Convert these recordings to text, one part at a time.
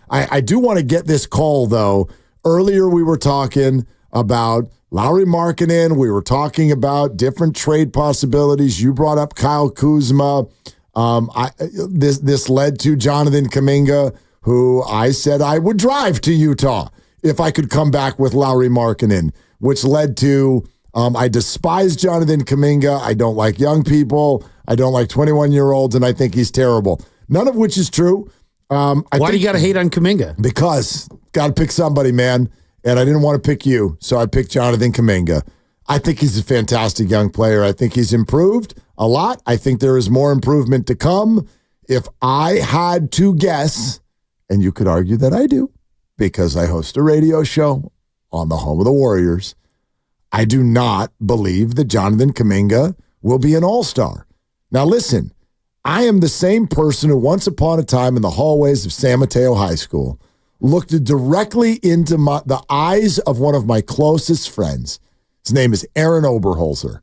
I do want to get this call, though. Earlier, we were talking about Lauri Markkanen. We were talking about different trade possibilities. You brought up Kyle Kuzma. This led to Jonathan Kuminga, who I said I would drive to Utah if I could come back with Lauri Markkanen, which led to I despise Jonathan Kuminga. I don't like young people. I don't like 21-year-olds, and I think he's terrible. None of which is true. Why do you got to hate on Kuminga? Because got to pick somebody, man. And I didn't want to pick you, so I picked Jonathan Kuminga. I think he's a fantastic young player. I think he's improved a lot. I think there is more improvement to come. If I had to guess, and you could argue that I do, because I host a radio show on the home of the Warriors, I do not believe that Jonathan Kuminga will be an all-star. Now listen, I am the same person who once upon a time in the hallways of San Mateo High School looked directly into the eyes of one of my closest friends. His name is Aaron Oberholzer,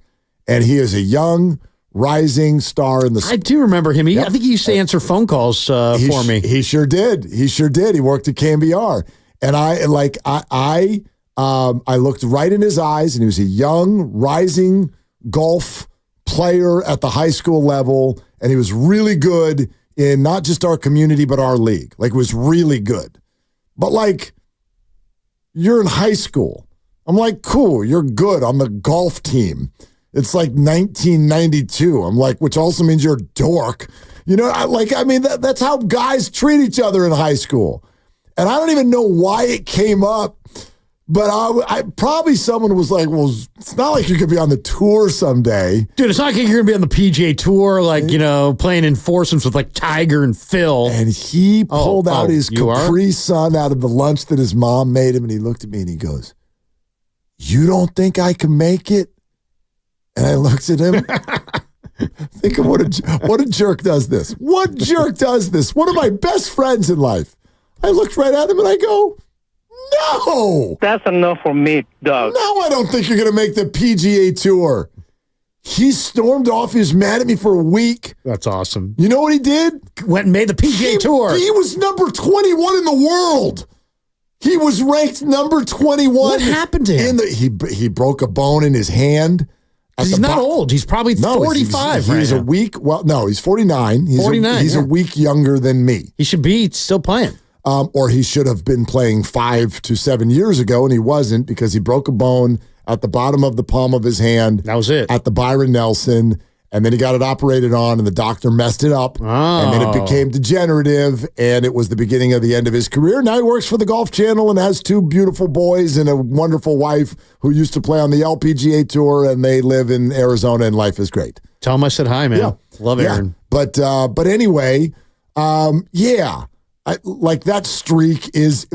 and he is a young, rising star in the sport. I do remember him. I think he used to answer phone calls for me. He sure did. He sure did. He worked at KMBR. And I looked right in his eyes, and he was a young, rising golf player at the high school level, and he was really good in not just our community, but our league. Like, it was really good. But, like, you're in high school. I'm like, cool, you're good on the golf team. It's like 1992. I'm like, which also means you're a dork. You know, that's how guys treat each other in high school. And I don't even know why it came up, but I probably someone was like, well, it's not like you could be on the tour someday. Dude, it's not like you're going to be on the PGA Tour, like, playing in foursomes with, like, Tiger and Phil. And he pulled out his Capri Sun out of the lunch that his mom made him, and he looked at me and he goes, you don't think I can make it? And I looked at him. Think of what a jerk does this. What jerk does this? One of my best friends in life. I looked right at him and I go, no. That's enough for me, Doug. No, I don't think you're going to make the PGA Tour. He stormed off. He was mad at me for a week. That's awesome. You know what he did? Went and made the PGA Tour. He was number 21 in the world. He was ranked number 21. What happened to him? He broke a bone in his hand. He's not old. He's probably 45 he's a week. Well, no, he's 49. He's 49. He's a week younger than me. He should be still playing. Or he should have been playing 5 to 7 years ago, and he wasn't because he broke a bone at the bottom of the palm of his hand. That was it. At the Byron Nelson, and then he got it operated on, and the doctor messed it up, and then it became degenerative, and it was the beginning of the end of his career. Now he works for the Golf Channel and has 2 beautiful boys and a wonderful wife who used to play on the LPGA Tour, and they live in Arizona, and life is great. Tell him I said hi, man. Yeah. Love Aaron. Yeah. But anyway, like that streak is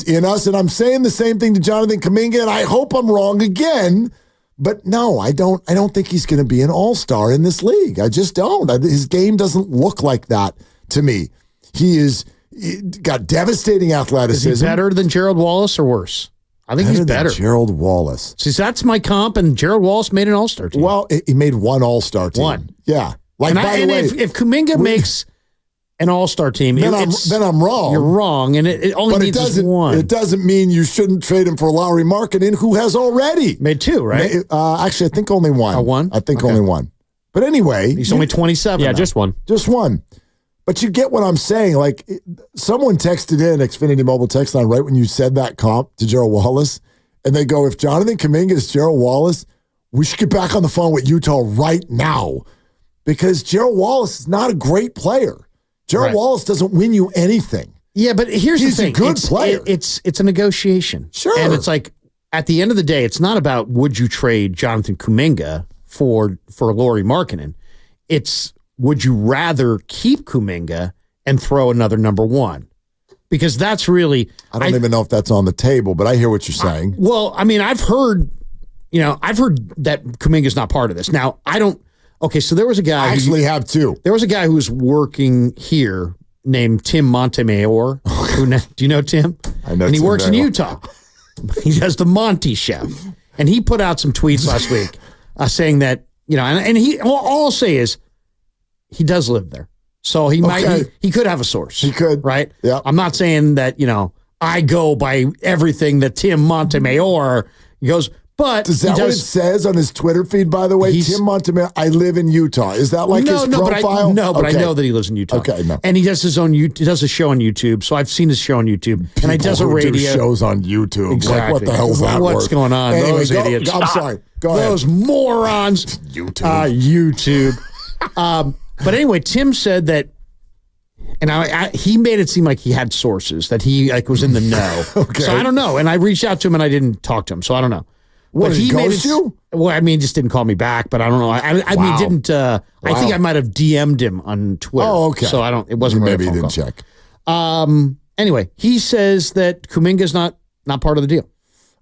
in us, and I'm saying the same thing to Jonathan Kuminga, and I hope I'm wrong again. But no, I don't think he's going to be an all-star in this league. I just don't. His game doesn't look like that to me. He got devastating athleticism. Is he better than Gerald Wallace or worse? I think he's better. Than Gerald Wallace. See, that's my comp, and Gerald Wallace made an all-star team. Well, he made one all-star team. One. Yeah. If Kuminga makes an all-star team, then I'm wrong. You're wrong, and it only needs one. It doesn't mean you shouldn't trade him for Lauri Markkanen, who has already made 2, right? Actually, I think only one. One? I think only one. But anyway, he's only 27. Yeah, now. just one. Just one. But you get what I'm saying. Like, someone texted in Xfinity Mobile text line right when you said that comp to Gerald Wallace, and they go, if Jonathan Kuminga is Gerald Wallace, we should get back on the phone with Utah right now, because Gerald Wallace is not a great player. Gerald Wallace doesn't win you anything. Yeah, but here's the thing. He's a good player. It's a negotiation. Sure. And it's like, at the end of the day, it's not about would you trade Jonathan Kuminga for Lauri Markkanen. It's would you rather keep Kuminga and throw another number 1? Because that's really... I don't even know if that's on the table, but I hear what you're saying. I've heard that Kuminga's not part of this. Now, I don't... Okay, so there was a guy... I actually have 2. There was a guy who was working here named Tim Montemayor. Do you know Tim? I know. And he Tim works in Utah. He does the Monty Show. And he put out some tweets last week saying that, and he... All I'll say is he does live there. So he might he could have a source. He could. Right? Yeah. I'm not saying that, I go by everything that Tim Montemayor goes, but Is that what it says on his Twitter feed, by the way? Tim Montemayor, I live in Utah. Is that like his profile? But I know that he lives in Utah. Okay, no. And he does he does a show on YouTube. So I've seen his show on YouTube. And he does a radio. Do shows on YouTube. Exactly. Like, what the hell's that What's going on? Anyway, Those idiots. I'm sorry. Go ahead. Those morons. YouTube. But anyway, Tim said that, and he made it seem like he had sources, that he was in the know. Okay. So I don't know. And I reached out to him and I didn't talk to him. So I don't know. What, but did he ghost you? Well, I mean, just didn't call me back, but I don't know. I mean, didn't. I think I might have DM'd him on Twitter. Oh, okay. So it wasn't Maybe really he a phone didn't call. check. Anyway, he says that Kuminga's not part of the deal.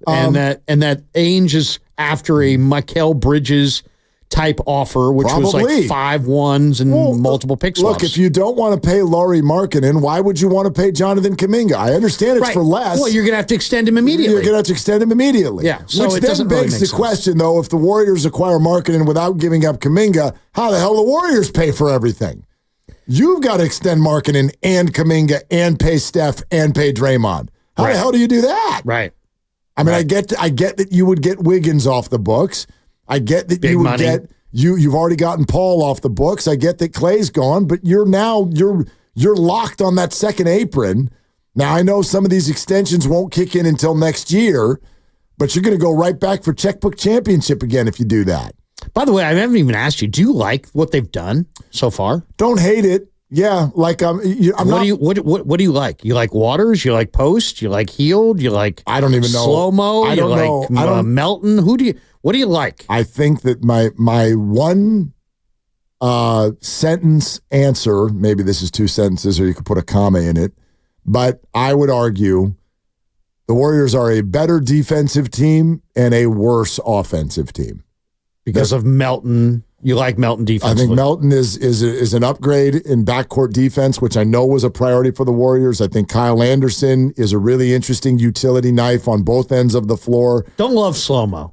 And that Ainge is after a Mikal Bridges type offer, which was like 5 ones and multiple pick swaps. Look, if you don't want to pay Lauri Markkanen, why would you want to pay Jonathan Kuminga? I understand it's for less. Well, you're going to have to extend him immediately. You're going to have to extend him immediately. Yeah. So Which it then doesn't really begs make the sense. question, though, if the Warriors acquire Markkanen without giving up Kuminga, how the hell the Warriors pay for everything? You've got to extend Markkanen and Kuminga and pay Steph and pay Draymond. How the hell do you do that? Right. I mean, I get that you would get Wiggins off the books. I get that you would get you've already gotten Paul off the books. I get that Clay's gone, but you're locked on that second apron. Now I know some of these extensions won't kick in until next year, but you're going to go right back for checkbook championship again if you do that. By the way, I haven't even asked you. Do you like what they've done so far? Don't hate it. Yeah, like I'm what do you like? You like Waters? You like Post? You like Healed? You like I don't even know slow-mo? I don't know. I don't Melton. What do you like? I think that my one sentence answer, maybe this is 2 sentences or you could put a comma in it, but I would argue the Warriors are a better defensive team and a worse offensive team. Because of Melton. You like Melton defensively. I think Melton is an upgrade in backcourt defense, which I know was a priority for the Warriors. I think Kyle Anderson is a really interesting utility knife on both ends of the floor. Don't love slow-mo.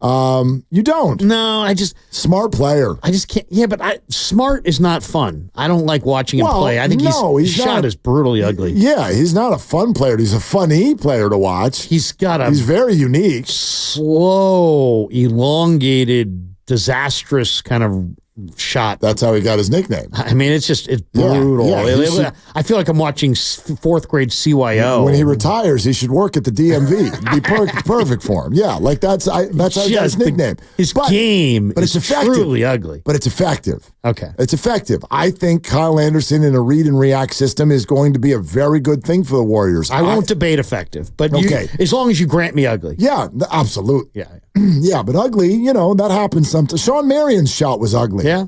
You don't? No, Smart player. I just can't. Yeah, but Smart is not fun. I don't like watching him play. I think his shot is brutally ugly. Yeah, he's not a fun player. He's a funny player to watch. He's very unique. Slow, elongated, disastrous kind of shot. That's how he got his nickname. I mean, it's brutal. Yeah, I feel like I'm watching 4th grade CYO. When he retires, he should work at the DMV. It'd be perfect for him. Yeah, like that's how he got his nickname. His game but is it's effective. Truly ugly. But it's effective. Okay. It's effective. I think Kyle Anderson in a read and react system is going to be a very good thing for the Warriors. I won't debate effective, but as long as you grant me ugly. Yeah, absolutely. Yeah. Yeah, but ugly, that happens sometimes. Sean Marion's shot was ugly. Yeah.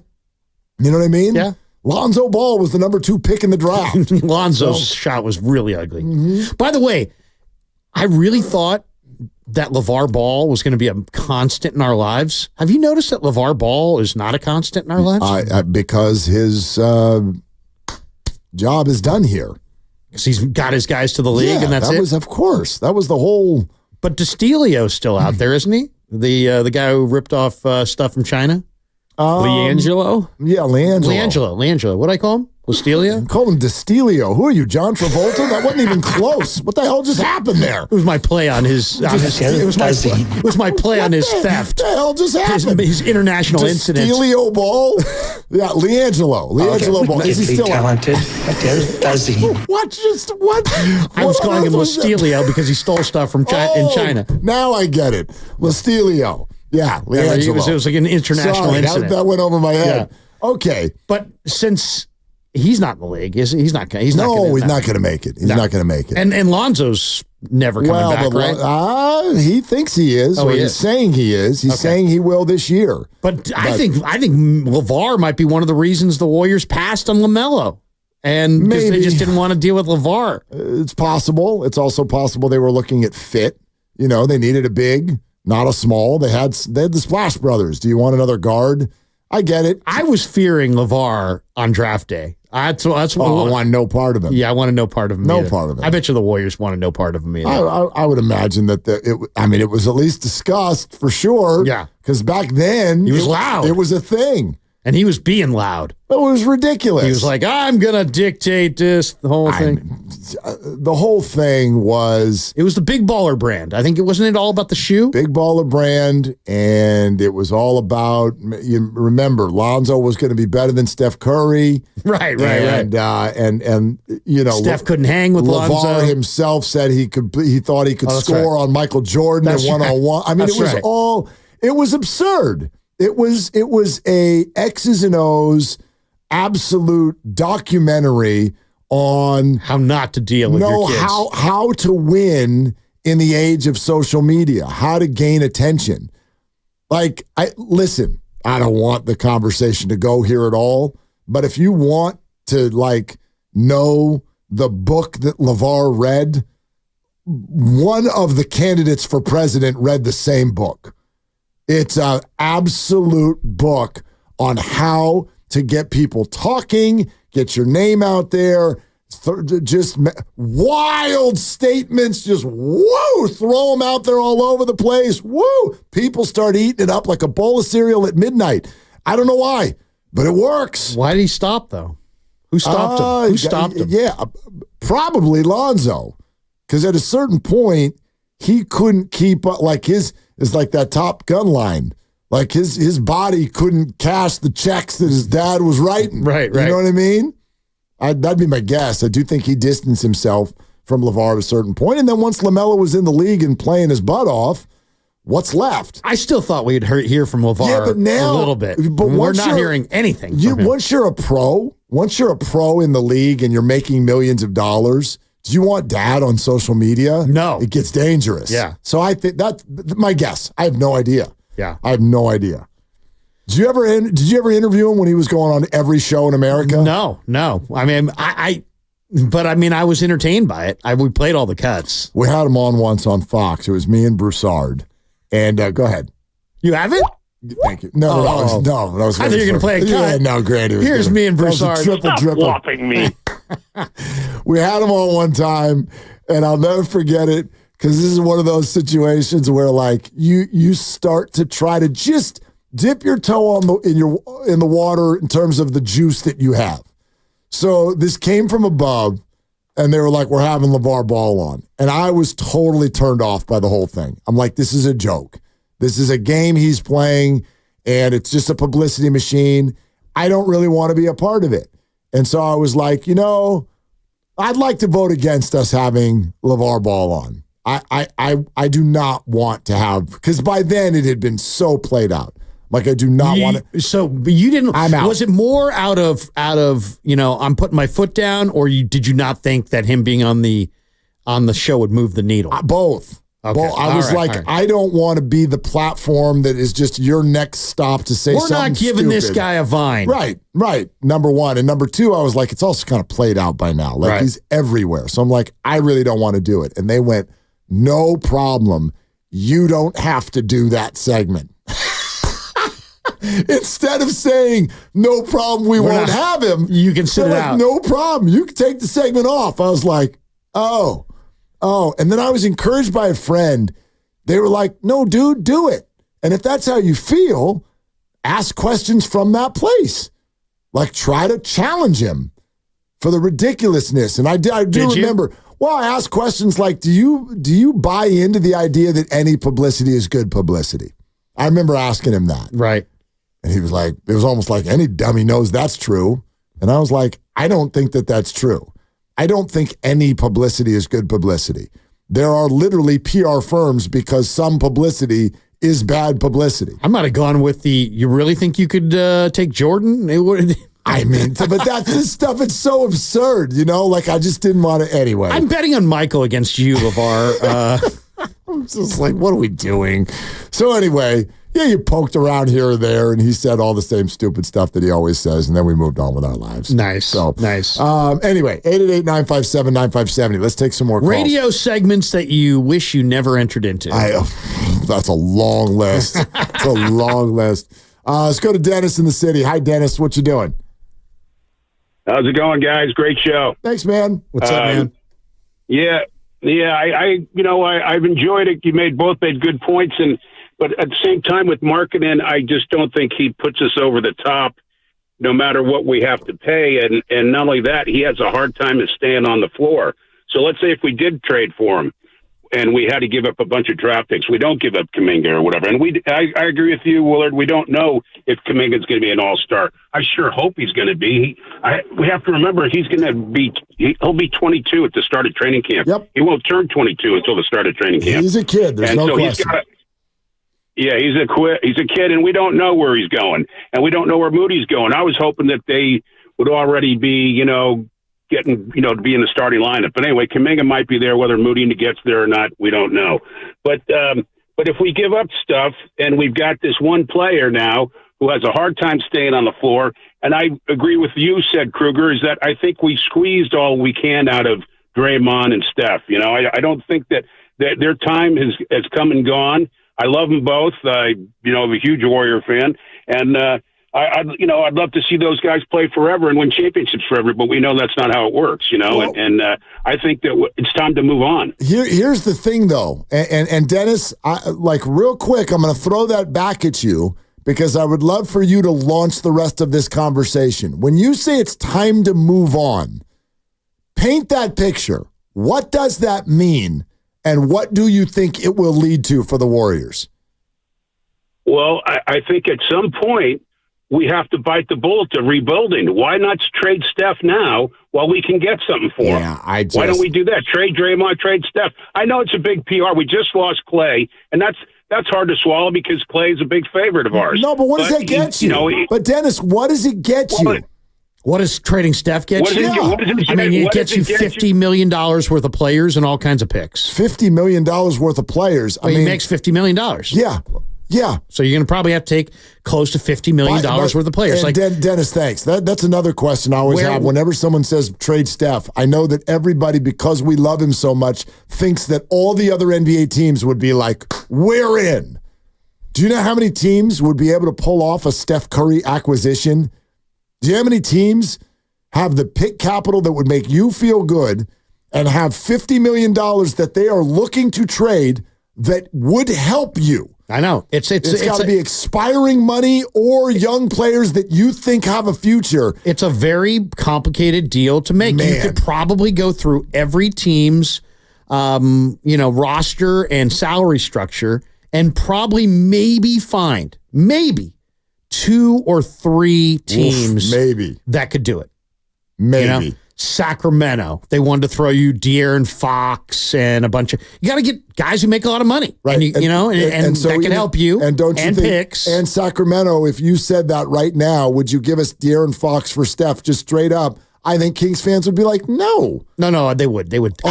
You know what I mean? Yeah. Lonzo Ball was the number 2 pick in the draft. Lonzo's shot was really ugly. Mm-hmm. By the way, I really thought that Lavar Ball was going to be a constant in our lives. Have you noticed that Lavar Ball is not a constant in our lives? Because his job is done here. Because he's got his guys to the league, and that's it? Of course. That was the whole... But DeStilio's still out there, isn't he? The guy who ripped off stuff from China? Leangelo? Yeah, Leangelo. Leangelo. What do I call him? Lestilio? Call him DeStilio. Who are you, John Travolta? That wasn't even close. What the hell just happened there? It was my play on his. It was my play on his theft. What the hell just happened? His international incident. DeStilio Ball? Yeah, Leangelo. Leangelo Ball. Is he still talented? Does he? What? I was calling him Lestilio because he stole stuff from in China. Now I get it. Lestilio. Yeah, Leangelo. It was like an international incident. That went over my head. Yeah. Okay. But since he's not in the league, he's not going to make it. He's not going to make it. And Lonzo's never coming back, right? He thinks he is, or he's saying he is. He's saying he will this year. But I think LeVar might be one of the reasons the Warriors passed on LaMelo. And because they just didn't want to deal with LeVar. It's possible. It's also possible they were looking at fit. They needed a big, not a small. They had the Splash Brothers. Do you want another guard? I get it. I was fearing LeVar on draft day. That's what I want no part of him. Yeah, I want no part of him. Part of him. I bet you the Warriors want no part of him either. I would imagine that it was at least discussed for sure. Yeah, because back then he was loud. It was a thing. And he was being loud. It was ridiculous. He was like, I'm going to dictate this, the whole thing. The whole thing was... It was the Big Baller brand. I think it wasn't it all about the shoe? Big Baller brand, and it was all about, you remember, Lonzo was going to be better than Steph Curry. Right. And you know, Steph couldn't hang with Lavar Lonzo. himself said he thought he could score on Michael Jordan in one-on-one. I mean, it was absurd. It was a X's and O's absolute documentary on how not to deal with your kids. how to win in the age of social media, how to gain attention. Like, I don't want the conversation to go here at all, but if you want to know the book that Lavar read, one of the candidates for president read the same book. It's an absolute book on how to get people talking, get your name out there, just wild statements, just woo, throw them out there all over the place. Woo! People start eating it up like a bowl of cereal at midnight. I don't know why, but it works. Why did he stop, though? Who stopped him? Who stopped him? Yeah, probably Lonzo, because at a certain point, he couldn't keep up. Like his is like that Top Gun line. Like his body couldn't cash the checks that his dad was writing. Right. You know what I mean? That'd be my guess. I do think he distanced himself from LaVar at a certain point. And then once LaMelo was in the league and playing his butt off, what's left? I still thought we'd hear from LaVar a little bit. But we're not hearing anything from him. Once you're a pro in the league and you're making millions of dollars, do you want dad on social media? No. It gets dangerous. Yeah. So I think that's my guess. I have no idea. Yeah. I have no idea. Did you ever interview him when he was going on every show in America? No. I mean, I was entertained by it. We played all the cuts. We had him on once on Fox. It was me and Broussard. And go ahead. You haven't? Thank you. No. I was I thought you were going to play a cut. Yeah, no, great. Here's me and Broussard. Stop whopping me. We had him on one time, and I'll never forget it because this is one of those situations where, like, you start to try to just dip your toe in the water in terms of the juice that you have. So this came from above, and they were like, "We're having Lavar Ball on," and I was totally turned off by the whole thing. I'm like, "This is a joke. This is a game he's playing, and it's just a publicity machine. I don't really want to be a part of it." And so I was like, I'd like to vote against us having Lavar Ball on. I do not want to have, because by then it had been so played out. Like, I do not want to. So, but you didn't. I'm out. Was it more out of I'm putting my foot down, or did you not think that him being on the show would move the needle? Both. Okay. Well, I was I don't want to be the platform that is just your next stop to say something. We're not giving this guy a vine. Right. Number one. And number two, I was like, it's also kind of played out by now. Like, he's everywhere. So I'm like, I really don't want to do it. And they went, no problem. You don't have to do that segment. Instead of saying, no problem, we won't have him. You can sit it out. No problem. You can take the segment off. I was like, oh. And then I was encouraged by a friend. They were like, no, dude, do it. And if that's how you feel, ask questions from that place. Like, try to challenge him for the ridiculousness. And I do remember, well, I asked questions like, do you buy into the idea that any publicity is good publicity? I remember asking him that. Right. And he was like, it was almost like any dummy knows that's true. And I was like, I don't think that that's true. I don't think any publicity is good publicity. There are literally PR firms because some publicity is bad publicity. I might have gone with you really think you could take Jordan? I mean, but that's this stuff. It's so absurd, Like, I just didn't want to anyway. I'm betting on Michael against you, LaVar. I'm just like, what are we doing? So anyway, yeah, you poked around here or there, and he said all the same stupid stuff that he always says, and then we moved on with our lives. Nice. So nice. Anyway, 888-957-9570. Let's take some more calls. Radio segments that you wish you never entered into. That's a long list. It's a long list. Let's go to Dennis in the city. Hi, Dennis. What you doing? How's it going, guys? Great show. Thanks, man. What's up, man? Yeah. I've enjoyed it. You both made good points, but at the same time with Markkanen, I just don't think he puts us over the top. no matter what we have to pay. And not only that, he has a hard time of staying on the floor. So let's say if we did trade for him and we had to give up a bunch of draft picks, we don't give up Kuminga or whatever. And I agree with you, Willard. We don't know if Kuminga's going to be an all-star. I sure hope he's going to be. We have to remember he'll be 22 at the start of training camp. Yep. He won't turn 22 until the start of training camp. He's a kid. There's no question. Yeah, he's a kid, and we don't know where he's going, and we don't know where Moody's going. I was hoping that they would already be, getting, to be in the starting lineup. But anyway, Kuminga might be there. Whether Moody gets there or not, we don't know. But if we give up stuff, and we've got this one player now who has a hard time staying on the floor, and I agree with you, said Krueger, is that I think we squeezed all we can out of Draymond and Steph. I don't think that their time has come and gone. I love them both. I'm a huge Warrior fan, and I'd love to see those guys play forever and win championships forever. But we know that's not how it works, Well, and I think that it's time to move on. Here's the thing, though, and Dennis, real quick, I'm going to throw that back at you because I would love for you to launch the rest of this conversation. When you say it's time to move on, paint that picture. What does that mean? And what do you think it will lead to for the Warriors? Well, I think at some point we have to bite the bullet to rebuilding. Why not trade Steph now while we can get something for him? Why don't we do that? Trade Draymond, trade Steph. I know it's a big PR. We just lost Clay, and that's hard to swallow because Clay's a big favorite of ours. No, but what does that get you? But Dennis, what does it get you? What does trading Steph get you? It gets you $50 million worth of players and all kinds of picks. $50 million worth of players. He makes $50 million. Yeah. So you're going to probably have to take close to $50 million worth of players. Dennis, thanks. That's another question I always have. Whenever someone says trade Steph, I know that everybody, because we love him so much, thinks that all the other NBA teams would be like, we're in. Do you know how many teams would be able to pull off a Steph Curry acquisition? Do you know how many teams have the pick capital that would make you feel good and have $50 million that they are looking to trade that would help you? I know. It's got to be expiring money or young players that you think have a future. It's a very complicated deal to make. Man. You could probably go through every team's roster and salary structure and probably maybe find 2 or 3 teams that could do it. Maybe. Sacramento, they wanted to throw you De'Aaron Fox and a bunch of. You got to get guys who make a lot of money, right? And so that can help you. And don't you think? Picks and Sacramento, if you said that right now, would you give us De'Aaron Fox for Steph? Just straight up, I think Kings fans would be like, no, they would. They just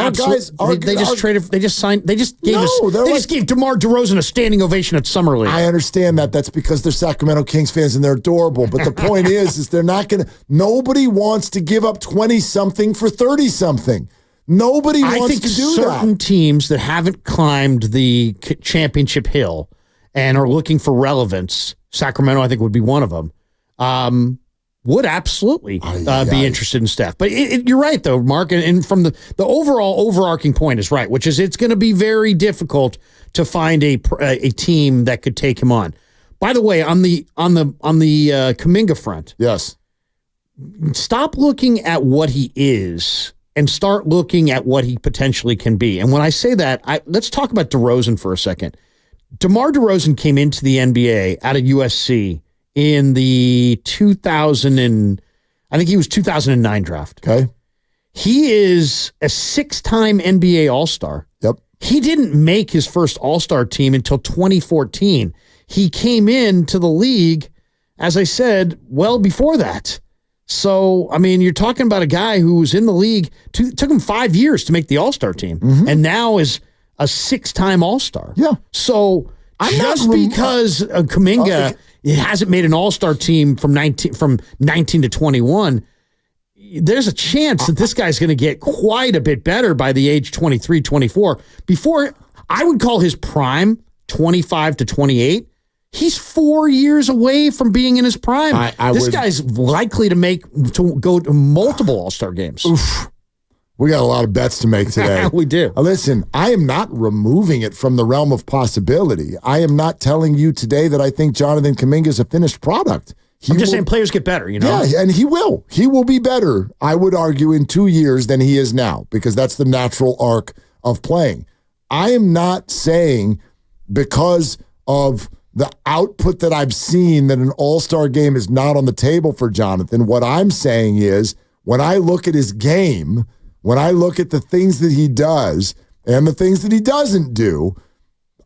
gave DeMar DeRozan a standing ovation at Summer League. I understand that. That's because they're Sacramento Kings fans and they're adorable. But the point is they're not going to. Nobody wants to give up 20-something for 30-something. Nobody wants to do that. Certain teams that haven't climbed the championship hill and are looking for relevance, Sacramento, I think, would be one of them. Would absolutely be interested in Steph. But you're right, though, Mark. And from the overall overarching point is right, which is it's going to be very difficult to find a team that could take him on. By the way, on the Kuminga front, yes, stop looking at what he is and start looking at what he potentially can be. And when I say that, let's talk about DeRozan for a second. DeMar DeRozan came into the NBA out of USC in the 2009 draft. Okay. He is a 6-time NBA All-Star. Yep. He didn't make his first All-Star team until 2014. He came into the league, as I said, well before that. So, you're talking about a guy who was in the league. It took him 5 years to make the All-Star team, and now is a 6-time All-Star. Yeah. So, because Kuminga hasn't made an All-Star team from 19 to 21, there's a chance that this guy's going to get quite a bit better by the age 23, 24. Before, I would call his prime 25 to 28. He's 4 years away from being in his prime. This guy's likely to go to multiple All-Star games. Oof. We got a lot of bets to make today. We do. Listen, I am not removing it from the realm of possibility. I am not telling you today that I think Jonathan Kuminga is a finished product. I'm just saying players get better, you know? Yeah, and he will. He will be better, I would argue, in 2 years than he is now, because that's the natural arc of playing. I am not saying because of the output that I've seen that an all-star game is not on the table for Jonathan. What I'm saying is when I look at his game, when I look at the things that he does and the things that he doesn't do,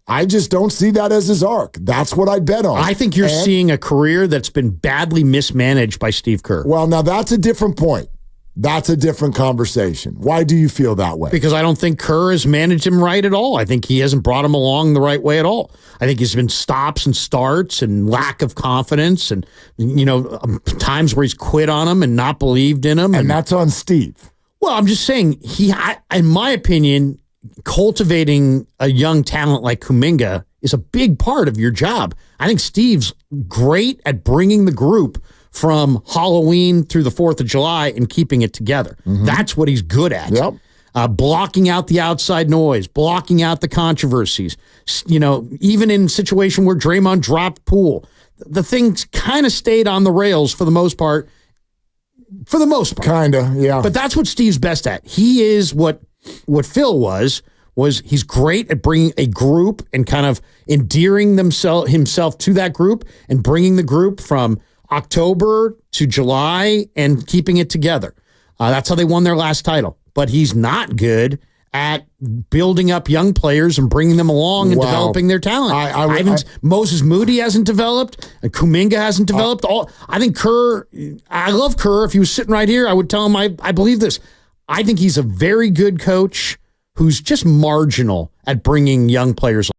I just don't see that as his arc. That's what I'd bet on. I think you're seeing a career that's been badly mismanaged by Steve Kerr. Well, now that's a different point. That's a different conversation. Why do you feel that way? Because I don't think Kerr has managed him right at all. I think he hasn't brought him along the right way at all. I think he's been stops and starts and lack of confidence and, times where he's quit on him and not believed in him. And that's on Steve. Well, I'm just saying, in my opinion, cultivating a young talent like Kuminga is a big part of your job. I think Steve's great at bringing the group from Halloween through the 4th of July and keeping it together. Mm-hmm. That's what he's good at. Yep. Blocking out the outside noise, blocking out the controversies. Even in a situation where Draymond dropped Poole, the things kind of stayed on the rails for the most part. Kind of, yeah. But that's what Steve's best at. He is what Phil was he's great at bringing a group and kind of endearing himself to that group and bringing the group from October to July and keeping it together. That's how they won their last title. But he's not good at building up young players and bringing them along and developing their talent. Moses Moody hasn't developed. Kuminga hasn't developed. I think Kerr, I love Kerr. If he was sitting right here, I would tell him I believe this. I think he's a very good coach who's just marginal at bringing young players